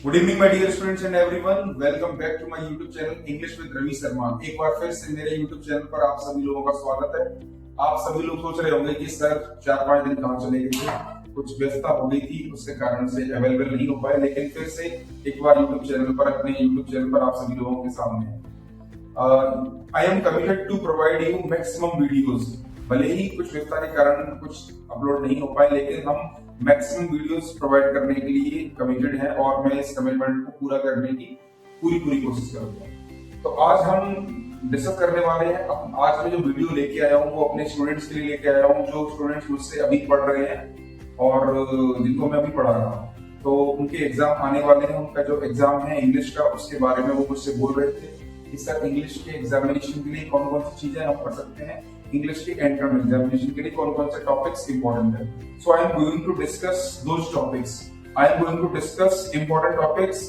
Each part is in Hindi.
Good evening my dear students and everyone, welcome back to my YouTube channel English with Ravi Sharma. एक बार फिर से मेरे यूट्यूब चैनल पर आप सभी लोगों का स्वागत है। आप सभी लोग सोच रहे होंगे कि सर 4-5 दिन कहाँ चले गए थे, कुछ व्यस्तता हो गई थी, उसके कारण से अवेलेबल नहीं हो पाए, लेकिन फिर से एक बार यूट्यूब चैनल पर अपने यूट्यूब चैनल पर आप सभी लोगों के सामने I am committed to provide you maximum videos. भले ही कुछ व्यस्तता के कारण कुछ अपलोड नहीं हो पाए, लेकिन हम मैक्सिमम वीडियोस प्रोवाइड करने के लिए कमिटेड हैं और मैं इस कमिटमेंट को पूरा करने की पूरी कोशिश करूंगा। तो आज हम डिस्कस करने वाले हैं, आज मैं जो वीडियो लेके आया हूँ वो अपने स्टूडेंट्स के लिए लेके आया हूँ, जो स्टूडेंट्स मुझसे अभी पढ़ रहे हैं और जिनको मैं अभी पढ़ा रहा हूँ। तो उनके एग्जाम आने वाले हैं, उनका जो एग्जाम है इंग्लिश का उसके बारे में वो मुझसे बोल रहे थे कि सर इंग्लिश के एग्जामिनेशन के लिए कौन कौन सी चीजें हम पढ़ सकते हैं, इंग्लिश के एंट्रेंस एग्जामिनेशन के लिए कौन कौन से टॉपिक्स इंपॉर्टेंट है। So I am going to discuss those topics. I am going to discuss important topics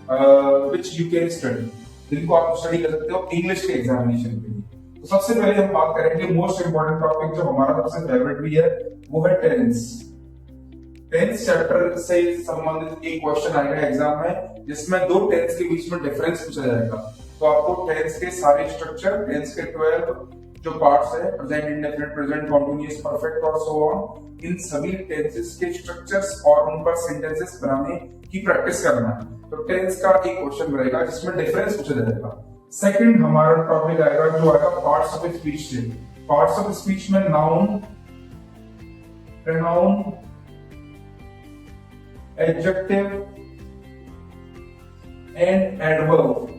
which you can study, जिनको आप स्टडी कर सकते हो इंग्लिश के एग्जामिनेशन के लिए। तो सबसे पहले हम बात करेंगे मोस्ट इंपॉर्टेंट टॉपिक जो हमारा सबसे फेवरेट भी है, वो है टेंस। टेंस चैप्टर से संबंधित एक क्वेश्चन आएगा एग्जाम में, जिसमें दो टेंस के बीच में डिफरेंस पूछा जाएगा। तो आपको टेंस के सारे स्ट्रक्चर, टेंस के 12 जो पार्ट्स है, present indefinite, present continuous, perfect और सो ऑन, इन सभी टेंसेस के स्ट्रक्चर्स और उन पर सेंटेंसेस बनाने की प्रैक्टिस करना है। तो टेंस का एक क्वेश्चन रहेगा जिसमें डिफरेंस पूछा जाएगा। सेकंड हमारा टॉपिक आएगा जो आएगा पार्ट्स ऑफ स्पीच से। पार्ट्स ऑफ स्पीच में noun, pronoun, adjective and adverb,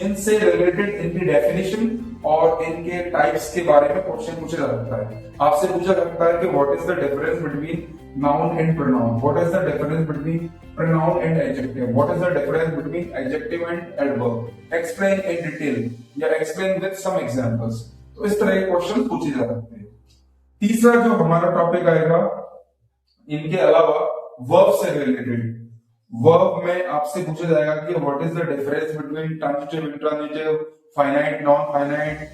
इनसे रिलेटेड इनकी डेफिनेशन और इनके टाइप्स के बारे में क्वेश्चन पूछा जा सकता है। आपसे पूछा जा सकता है कि what is the difference between noun and pronoun, what is the difference between pronoun and adjective, what is the difference between adjective and adverb, explain in detail या एक्सप्लेन विद सम एग्जांपल्स। तो इस तरह के क्वेश्चन पूछे जा सकते हैं। तीसरा जो हमारा टॉपिक आएगा इनके अलावा वर्ब से रिलेटेड, वर्ब में आपसे पूछा जाएगा कि what is the difference between transitive, intransitive, finite, non finite,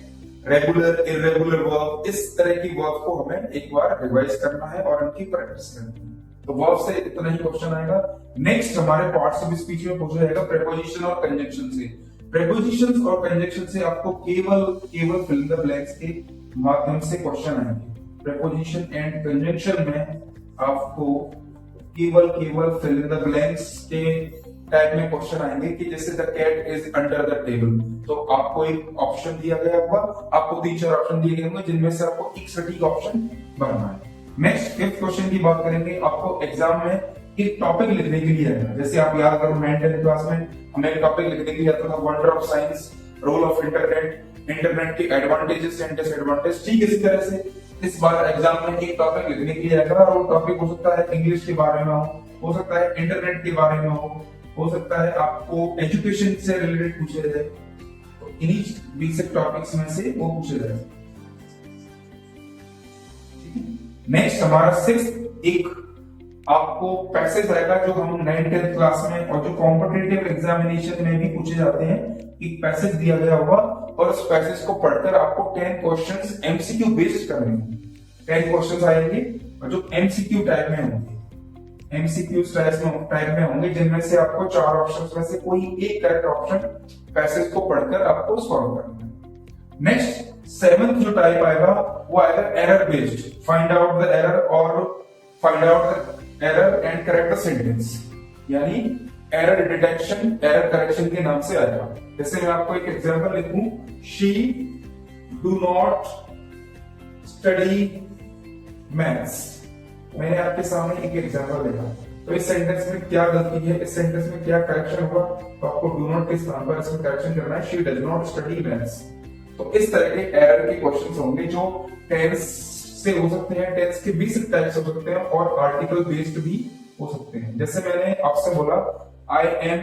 regular, irregular verb. इस तरह की वर्ब को हमें एक बार रिवाइज करना है और उनकी प्रैक्टिस करनी है। तो वर्ब से इतना ही क्वेश्चन आएगा। नेक्स्ट हमारे पार्ट्स ऑफ स्पीच में पूछा जाएगा प्रीपोजिशन और कंजंक्शन से। प्रीपोजिशंस और कंजंक्शन से आपको केवल फिल इन द ब्लैंक्स के माध्यम से क्वेश्चन आएंगे। प्रीपोजिशन एंड कंजंक्शन में आपको केवल फिल इन द ब्लैंक्स के टाइप में क्वेश्चन आएंगे कि जैसे the cat is under the table. तो आपको एक ऑप्शन दिया गया होगा, आपको 3-4 ऑप्शन दिए गए होंगे जिनमें से आपको एक सटीक ऑप्शन बनना है। नेक्स्ट फिफ्थ क्वेश्चन की बात करेंगे। आपको एग्जाम में एक टॉपिक लिखने के लिए है, जैसे आप याद करो 9th क्लास में हमें एक टॉपिक लिखने के लिए आता था, wonder of science, role of internet, internet के एडवांटेजेस एंड डिसएडवांटेज। ठीक इसी तरह से इस बार एग्जाम में एक टॉपिक लिखने के लिए आएगा और वो टॉपिक हो सकता है इंग्लिश के बारे में हो सकता है इंटरनेट के बारे में हो सकता है आपको एजुकेशन से रिलेटेड पूछे जाए। तो इन्हीं बेसिक टॉपिक्स में से वो पूछे जाए। नेक्स्ट हमारा 6th एक आपको पैसेज आएगा जो हम 9th क्लास में और जो कॉम्पिटिटिव एग्जामिनेशन में भी पूछे जाते हैं। एक पैसेज दिया गया होगा और उस पैसेज को पढ़कर आपको 10 क्वेश्चंस एमसीक्यू बेस्ड करने होंगे। 10 क्वेश्चंस आएंगे और जो एमसीक्यू टाइप में होंगे, एमसीक्यू टाइप में होंगे, जिनमें से आपको 4 ऑप्शंस में से कोई एक करेक्ट ऑप्शन पैसेज को पढ़कर आपको सॉल्व करना है। नेक्स्ट 7th जो टाइप आएगा वो आएगा error based. Find out the error or find out the error and correct the sentence, यानी एरर डिटेक्शन, एरर करेक्शन के नाम से आएगा। जैसे मैं आपको एक एग्जांपल लिखूं, she do not study maths. मैंने आपके सामने एक एग्जांपल लिखा, तो इस सेंटेंस में क्या गलती है, इस सेंटेंस में क्या करेक्शन होगा, तो आपको डू नॉट के स्थान पर इसमें करेक्शन करना है, she does not study maths. तो इस तरह के एरर के क्वेश्चंस होंगे जो टेंस से हो सकते हैं, टेंस के बेसिक टाइप्स हो सकते हैं और आर्टिकल बेस्ड भी हो सकते हैं। जैसे मैंने आपसे बोला आई एम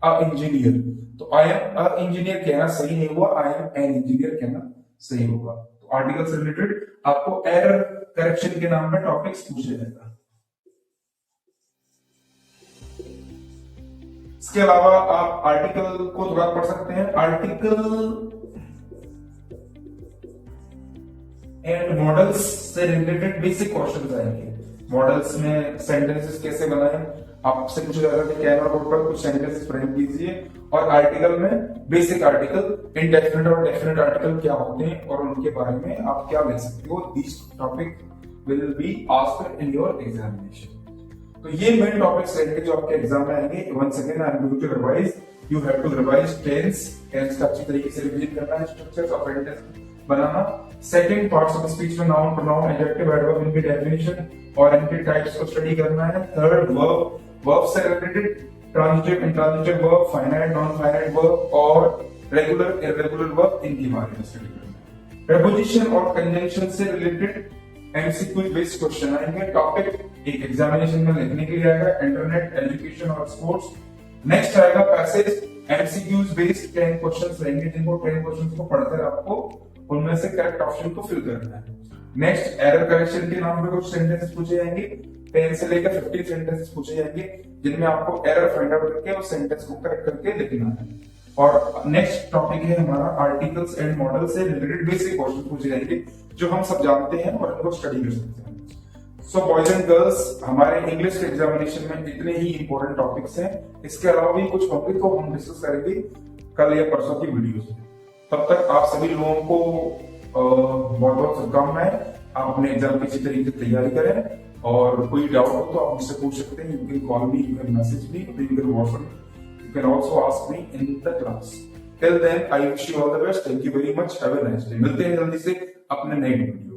अ इंजीनियर, तो आई एम अ इंजीनियर कहना सही नहीं हुआ, आई एम एन इंजीनियर कहना सही होगा। तो आर्टिकल से रिलेटेड आपको एरर करेक्शन के नाम में टॉपिक्स पूछे जाएगा। इसके अलावा आप आर्टिकल को थोड़ा पढ़ सकते हैं। आर्टिकल एंड मॉडल्स से रिलेटेड बेसिक क्वेश्चन आएंगे। मॉडल्स में सेंटेंसेस कैसे बनाएं, आपसे पूछा जाता है कि कैनवा बोर्ड पर कुछ सेंटेंसेस फ्रेम कीजिए, और आर्टिकल में बेसिक आर्टिकल, इंडेफिनिट और डेफिनिट आर्टिकल क्या होते हैं और उनके बारे में आप क्या लिख सकते हो। This topic will be asked in your examination. तो ये मेन टॉपिक्स रहेंगे जो आपके एग्जाम में आएंगे। Once again I am going to revise, you have to revise tense का अच्छी तरीके से रिवीजन करना है, स्ट्रक्चर्स ऑफ सेंटेंस बनाना। सेकंड पार्ट्स ऑफ स्पीच में नाउन, प्रोनाउन, एडजेक्टिव, एडवर्ब, इनकी डेफिनेशन और इनके टाइप्स को स्टडी करना है। थर्ड वर्ब, वर्ब से related transitive, intransitive verb, finite, non finite verb और रेगुलर, इररेगुलर वर्ब, इनके बारे में स्टडी करना है। प्रीपोजिशन और कंजंक्शन से रिलेटेड एमसीक्यू बेस्ड क्वेश्चन आएंगे। टॉपिक एक एग्जामिनेशन में लिखने के लिए आएगा, इंटरनेट, एजुकेशन और स्पोर्ट्स। नेक्स्ट आएगा पैसेज, एमसीक्यूज बेस्ड 10 क्वेश्चंस रहेंगे, जिनको 10 क्वेश्चंस को पढ़कर आपको उनमें से करेक्ट ऑप्शन को फिल करना है। नेक्स्ट एरर करेक्शन के नाम पे कुछ सेंटेंसेस पूछे जाएंगे, 10 से लेकर 50 सेंटेंसेस पूछे जाएंगे, जिनमें आपको एरर फाइंड आउट करके उस सेंटेंस को करेक्ट करके लिखना है। और नेक्स्ट टॉपिक है हमारा आर्टिकल्स एंड मॉडल से रिलेटेड बेसिक क्वेश्चन पूछे जाएंगे, जो हम सब जानते हैं और इनको स्टडी कर सकते हैं। सो बॉयज एंड गर्ल्स, हमारे इंग्लिश के एग्जामिनेशन में इतने ही इंपॉर्टेंट टॉपिक्स हैं। इसके अलावा भी कुछ होंगे तो हम डिस्कस करेंगे कल या परसों की वीडियो से। तब तक आप सभी लोगों को बहुत बहुत शुभकामनाएं। आप अपने एग्जाम की अच्छी तरीके से तैयारी करें, और कोई डाउट हो तो आप मुझसे पूछ सकते हैं। You can call me, you can message me, you can WhatsApp, you can also ask me in the class. Till then, I wish you all the best. Thank you very much. Have a nice day. मिलते हैं जल्दी से अपने नए वीडियो।